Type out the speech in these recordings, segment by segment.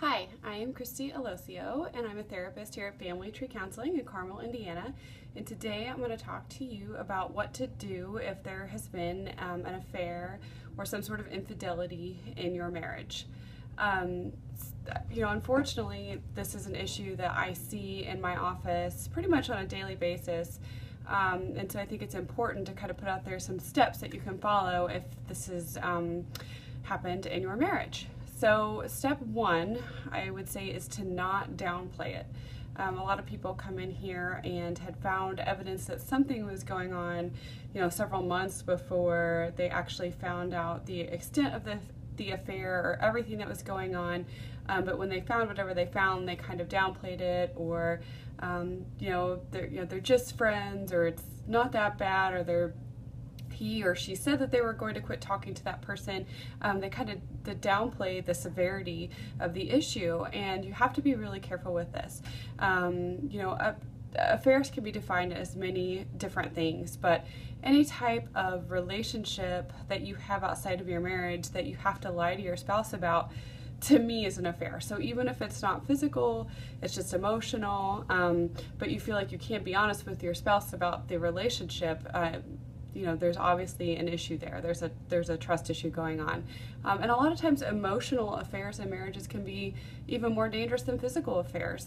Hi, I am Christy Alosio, and I'm a therapist here at Family Tree Counseling in Carmel, Indiana. And today I'm going to talk to you about what to do if there has been an affair or some sort of infidelity in your marriage. Um, Unfortunately, this is an issue that I see in my office pretty much on a daily basis. And so I think it's important to kind of put out there some steps that you can follow if this has happened in your marriage. So step one, I would say, is to not downplay it. A lot of people come in here and had found evidence that something was going on, several months before they actually found out the extent of the affair or everything that was going on. But when they found whatever they found, they kind of downplayed it, or they're just friends, or it's not that bad, or he or she said that they were going to quit talking to that person. They kind of downplay the severity of the issue, and you have to be really careful with this. Affairs can be defined as many different things, but any type of relationship that you have outside of your marriage that you have to lie to your spouse about, to me, is an affair. So even if it's not physical, it's just emotional, but you feel like you can't be honest with your spouse about the relationship, there's obviously an issue there. There's a trust issue going on. And a lot of times emotional affairs in marriages can be even more dangerous than physical affairs.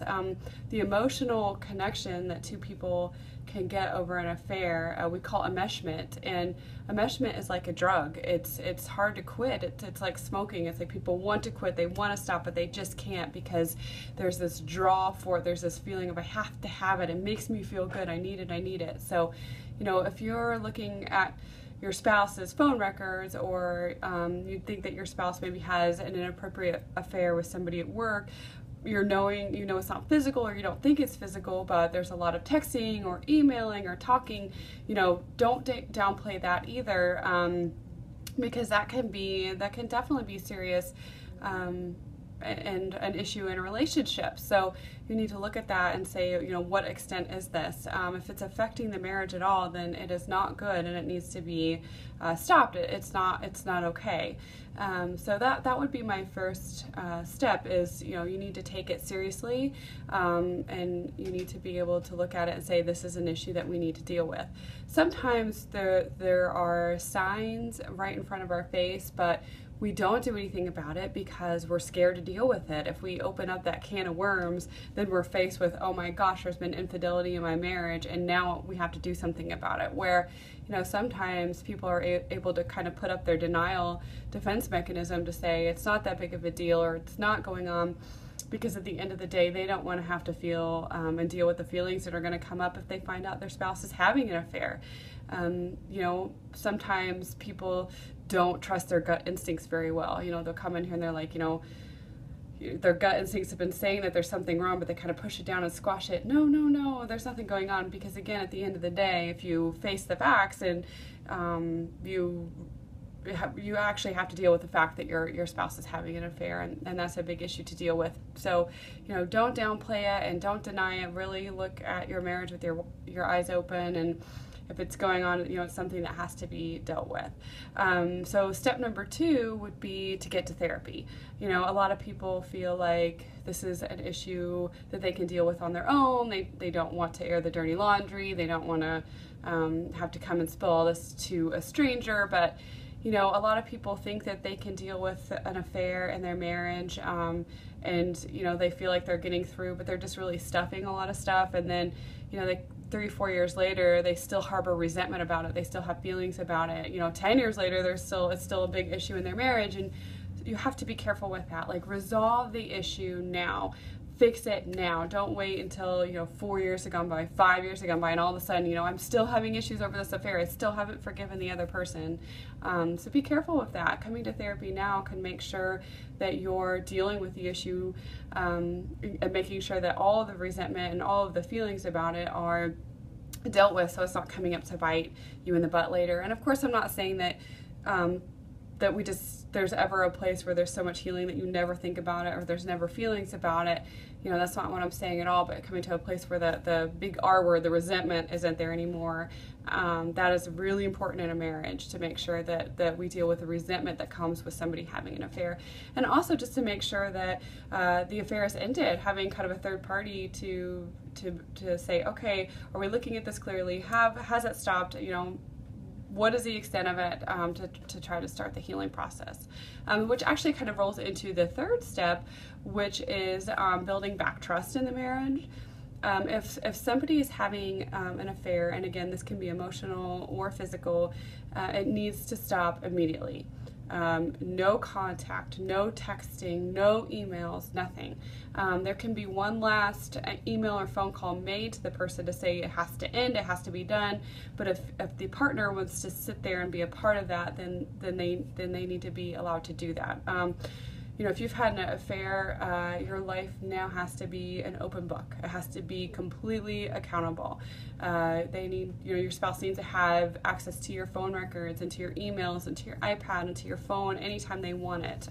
The emotional connection that two people can get over an affair, we call enmeshment. And enmeshment is like a drug. It's hard to quit. It's like smoking. It's like people want to quit. They want to stop, but they just can't, because there's this draw for it. There's this feeling of, I have to have it. It makes me feel good. I need it. I need it. So, if you're looking at your spouse's phone records, or you think that your spouse maybe has an inappropriate affair with somebody at work, it's not physical, or you don't think it's physical, but there's a lot of texting or emailing or talking, don't downplay that either, because that can definitely be serious, and an issue in a relationship. So you need to look at that and say, what extent is this? If it's affecting the marriage at all, then it is not good, and it needs to be stopped. It's not okay. So that would be my first step. Is you need to take it seriously, and you need to be able to look at it and say, this is an issue that we need to deal with. Sometimes there are signs right in front of our face, but we don't do anything about it because we're scared to deal with it. If we open up that can of worms, then we're faced with, oh my gosh, there's been infidelity in my marriage, and now we have to do something about it. Where, sometimes people are able to kind of put up their denial defense mechanism to say it's not that big of a deal, or it's not going on, because at the end of the day, they don't want to have to feel and deal with the feelings that are going to come up if they find out their spouse is having an affair. Sometimes people don't trust their gut instincts very well. They'll come in here and they're like, their gut instincts have been saying that there's something wrong, but they kind of push it down and squash it. No, there's nothing going on. Because again, at the end of the day, if you face the facts, and you actually have to deal with the fact that your spouse is having an affair, and that's a big issue to deal with. So, don't downplay it and don't deny it. Really look at your marriage with your eyes open, and if it's going on, it's something that has to be dealt with. So step number 2 would be to get to therapy. A lot of people feel like this is an issue that they can deal with on their own. They don't want to air the dirty laundry. They don't want to have to come and spill all this to a stranger. But a lot of people think that they can deal with an affair in their marriage, and they feel like they're getting through, but they're just really stuffing a lot of stuff. And then 3-4 years later, they still harbor resentment about it. They still have feelings about it. 10 years later, it's still a big issue in their marriage, and you have to be careful with that. Like, resolve the issue now. Fix it now. Don't wait until 4 years have gone by, 5 years have gone by, and all of a sudden, I'm still having issues over this affair. I still haven't forgiven the other person. So be careful with that. Coming to therapy now can make sure that you're dealing with the issue, and making sure that all of the resentment and all of the feelings about it are dealt with, so it's not coming up to bite you in the butt later. And of course, I'm not saying that that we just there's ever a place where there's so much healing that you never think about it, or there's never feelings about it. You know, that's not what I'm saying at all, but coming to a place where the big R word, the resentment, isn't there anymore. That is really important in a marriage, to make sure that we deal with the resentment that comes with somebody having an affair. And also just to make sure that the affair is ended, having kind of a third party to say, okay, are we looking at this clearly? Has it stopped? You know, what is the extent of it, to try to start the healing process, which actually kind of rolls into the third step, which is building back trust in the marriage. If somebody is having an affair, and again, this can be emotional or physical, it needs to stop immediately. No contact, no texting, no emails, nothing. There can be one last email or phone call made to the person to say it has to end, it has to be done. But if the partner wants to sit there and be a part of that, then they need to be allowed to do that. You know, if you've had an affair, your life now has to be an open book. It has to be completely accountable. Your spouse needs to have access to your phone records and to your emails and to your iPad and to your phone anytime they want it.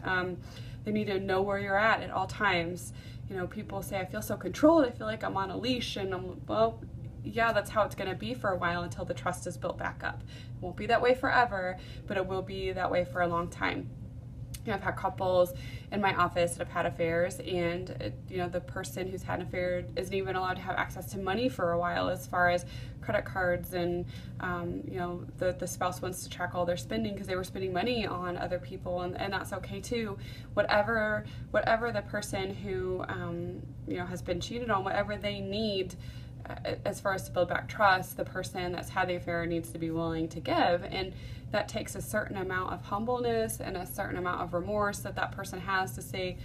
They need to know where you're at all times. You know, people say, I feel so controlled, I feel like I'm on a leash, and well, yeah, that's how it's going to be for a while until the trust is built back up. It won't be that way forever, but it will be that way for a long time. You know, I've had couples in my office that have had affairs, and the person who's had an affair isn't even allowed to have access to money for a while, as far as credit cards, and the spouse wants to track all their spending because they were spending money on other people, and that's okay too. Whatever the person who has been cheated on, whatever they need as far as to build back trust, the person that's had the affair needs to be willing to give. And that takes a certain amount of humbleness and a certain amount of remorse that person has to say,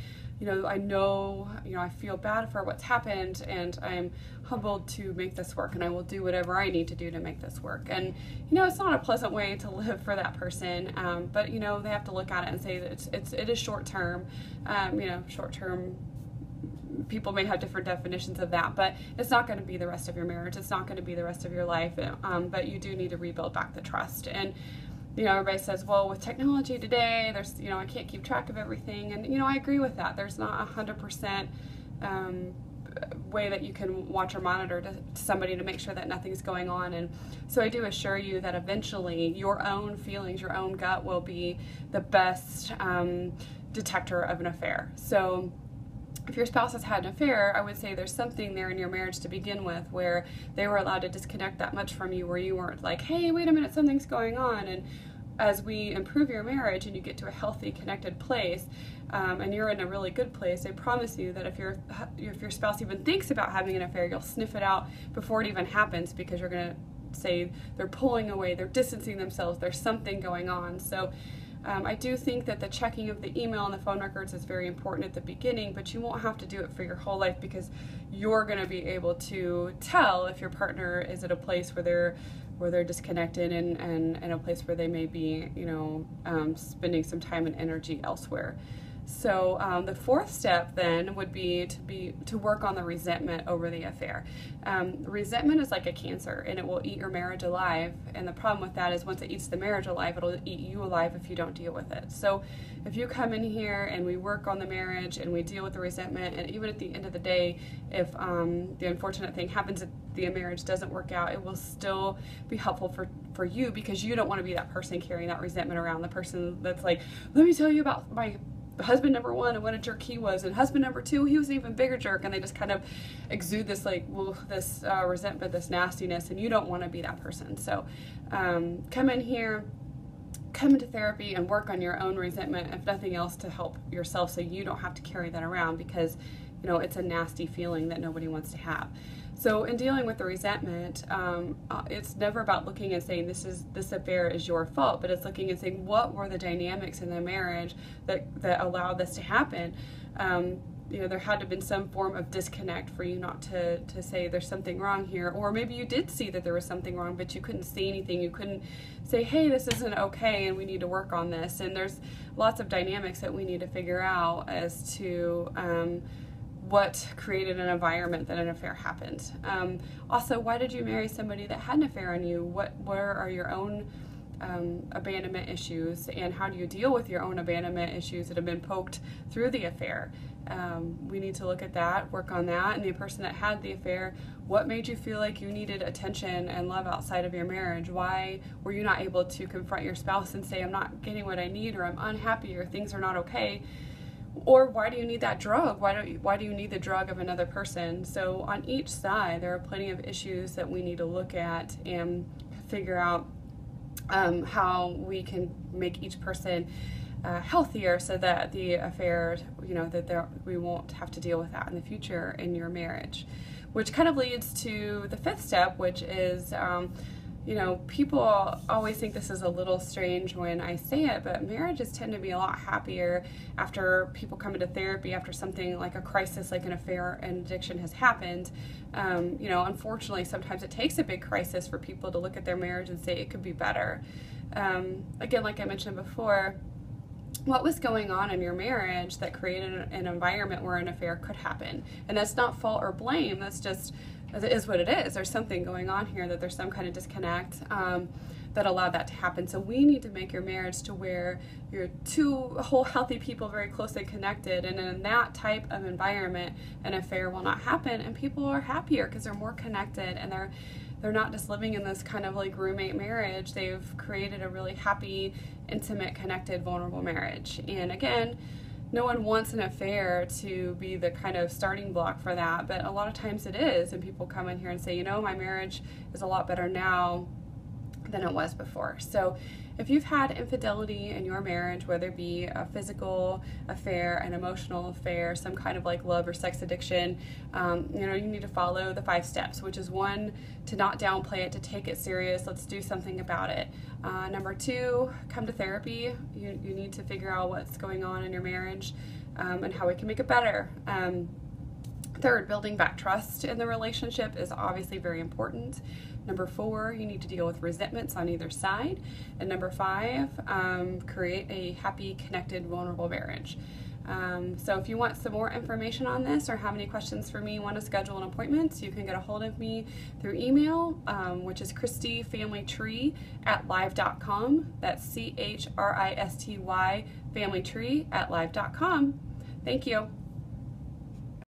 I know, I feel bad for what's happened, and I'm humbled to make this work, and I will do whatever I need to do to make this work. And, it's not a pleasant way to live for that person, but, they have to look at it and say that it is short-term. Short-term, people may have different definitions of that, but it's not going to be the rest of your marriage. It's not going to be the rest of your life, but you do need to rebuild back the trust. And everybody says, well, with technology today, there's, I can't keep track of everything. And, I agree with that. There's not 100% way that you can watch or monitor to somebody to make sure that nothing's going on. And so I do assure you that eventually your own feelings, your own gut will be the best detector of an affair. So if your spouse has had an affair, I would say there's something there in your marriage to begin with where they were allowed to disconnect that much from you, where you weren't like, hey, wait a minute, something's going on. And as we improve your marriage and you get to a healthy, connected place, and you're in a really good place, I promise you that if your spouse even thinks about having an affair, you'll sniff it out before it even happens, because you're going to say they're pulling away, they're distancing themselves, there's something going on. So I do think that the checking of the email and the phone records is very important at the beginning, but you won't have to do it for your whole life, because you're going to be able to tell if your partner is at a place where they're disconnected and a place where they may be, spending some time and energy elsewhere. So the fourth step then would be to work on the resentment over the affair. Resentment is like a cancer, and it will eat your marriage alive. And the problem with that is once it eats the marriage alive, it'll eat you alive if you don't deal with it. So if you come in here and we work on the marriage and we deal with the resentment, and even at the end of the day, if the unfortunate thing happens that the marriage doesn't work out, it will still be helpful for you, because you don't want to be that person carrying that resentment around, the person that's like, let me tell you about my husband number one and what a jerk he was, and husband number two, he was an even bigger jerk, and they just kind of exude this this resentment, this nastiness, and you don't want to be that person. So come in here, come into therapy and work on your own resentment, if nothing else, to help yourself so you don't have to carry that around, because it's a nasty feeling that nobody wants to have. So in dealing with the resentment, it's never about looking and saying this affair is your fault, but it's looking and saying, what were the dynamics in the marriage that allowed this to happen? There had to have been some form of disconnect for you not to say there's something wrong here, or maybe you did see that there was something wrong, but you couldn't see anything. You couldn't say, hey, this isn't okay and we need to work on this. And there's lots of dynamics that we need to figure out as to what created an environment that an affair happened. Also, why did you marry somebody that had an affair on you? Where are your own abandonment issues, and how do you deal with your own abandonment issues that have been poked through the affair. We need to look at that, work on that, and the person that had the affair, what made you feel like you needed attention and love outside of your marriage? Why were you not able to confront your spouse and say, I'm not getting what I need, or I'm unhappy, or things are not okay? Or why do you need that drug? Why do you need the drug of another person? So on each side, there are plenty of issues that we need to look at and figure out how we can make each person healthier, so that the affair, that we won't have to deal with that in the future in your marriage. Which kind of leads to the fifth step, which is, people always think this is a little strange when I say it, but marriages tend to be a lot happier after people come into therapy after something like a crisis, like an affair and addiction has happened. Unfortunately, sometimes it takes a big crisis for people to look at their marriage and say it could be better. Again, like I mentioned before, what was going on in your marriage that created an environment where an affair could happen? And that's not fault or blame, that's just, it is what it is. There's something going on here, that there's some kind of disconnect that allowed that to happen. So we need to make your marriage to where you're two whole healthy people very closely connected, and in that type of environment an affair will not happen, and people are happier because they're more connected, and they're not just living in this kind of like roommate marriage. They've created a really happy, intimate, connected, vulnerable marriage. And again, no one wants an affair to be the kind of starting block for that, but a lot of times it is, and people come in here and say, my marriage is a lot better now than it was before. So if you've had infidelity in your marriage, whether it be a physical affair, an emotional affair, some kind of like love or sex addiction, you need to follow the 5 steps, which is 1, to not downplay it, to take it serious. Let's do something about it. Number 2, come to therapy. You need to figure out what's going on in your marriage and how we can make it better. 3rd, building back trust in the relationship is obviously very important. Number 4, you need to deal with resentments on either side. And number 5, create a happy, connected, vulnerable marriage. So if you want some more information on this, or have any questions for me, want to schedule an appointment, you can get a hold of me through email, which is ChristyFamilyTree@live.com. That's CHRISTY familytree@live.com. Thank you.